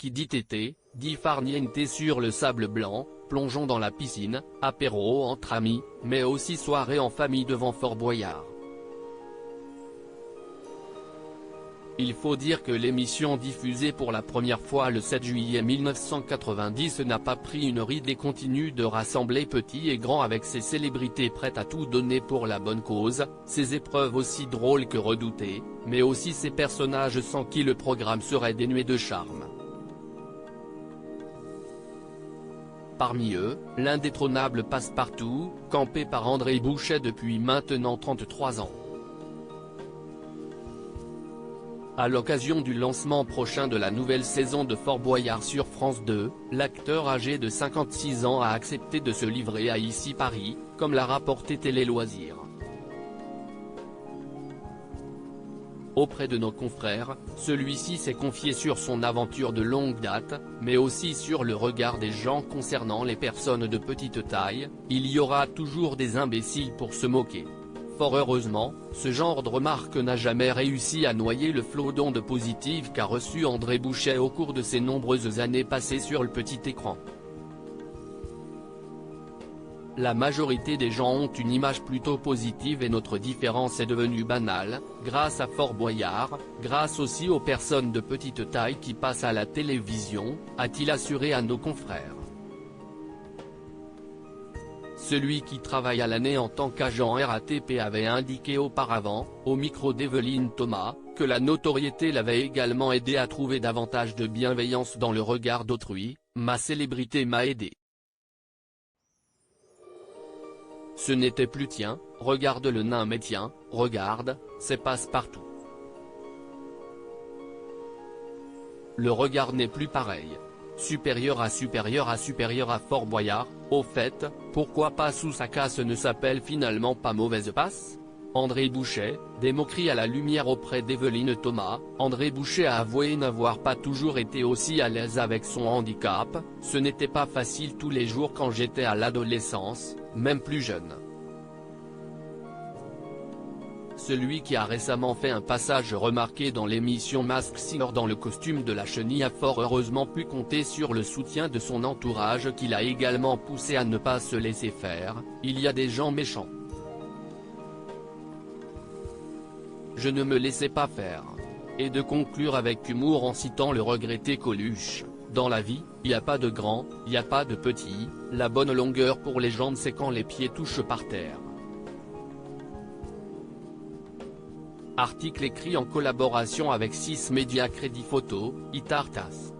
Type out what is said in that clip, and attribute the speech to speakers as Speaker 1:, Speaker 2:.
Speaker 1: qui dit été, dit farniente sur le sable blanc, plongeons dans la piscine, apéro entre amis, mais aussi soirée en famille devant Fort Boyard. Il faut dire que l'émission diffusée pour la première fois le 7 juillet 1990 n'a pas pris une ride et continue de rassembler petits et grands avec ses célébrités prêtes à tout donner pour la bonne cause, ses épreuves aussi drôles que redoutées, mais aussi ses personnages sans qui le programme serait dénué de charme. Parmi eux, l'indétrônable Passepartout, campé par André Bouchet depuis maintenant 33 ans. À l'occasion du lancement prochain de la nouvelle saison de Fort Boyard sur France 2, l'acteur âgé de 56 ans a accepté de se livrer à Ici Paris, comme l'a rapporté Télé Loisirs. Auprès de nos confrères, celui-ci s'est confié sur son aventure de longue date, mais aussi sur le regard des gens concernant les personnes de petite taille. Il y aura toujours des imbéciles pour se moquer. Fort heureusement, ce genre de remarque n'a jamais réussi à noyer le flot d'ondes positives qu'a reçu André Bouchet au cours de ses nombreuses années passées sur le petit écran. La majorité des gens ont une image plutôt positive et notre différence est devenue banale, grâce à Fort Boyard, grâce aussi aux personnes de petite taille qui passent à la télévision, a-t-il assuré à nos confrères. Celui qui travaille à l'année en tant qu'agent RATP avait indiqué auparavant, au micro d'Evelyne Thomas, que la notoriété l'avait également aidé à trouver davantage de bienveillance dans le regard d'autrui. Ma célébrité m'a aidé. Ce n'était plus tiens, regarde le nain mais tiens, regarde, c'est Passepartout. Le regard n'est plus pareil. Supérieur à Fort Boyard, au fait, pourquoi pas sous sa casse ne s'appelle finalement pas Mauvaise Passe? André Bouchet, des moqueries à la lumière auprès d'Evelyne Thomas. André Bouchet a avoué n'avoir pas toujours été aussi à l'aise avec son handicap, ce n'était pas facile tous les jours quand j'étais à l'adolescence, même plus jeune. Celui qui a récemment fait un passage remarqué dans l'émission Masked Singer dans le costume de la chenille a fort heureusement pu compter sur le soutien de son entourage qui l'a également poussé à ne pas se laisser faire. Il y a des gens méchants. Je ne me laissais pas faire. Et de conclure avec humour en citant le regretté Coluche. Dans la vie, il n'y a pas de grand, il n'y a pas de petit, la bonne longueur pour les jambes c'est quand les pieds touchent par terre. Article écrit en collaboration avec 6 médias Crédit Photo, Itartas.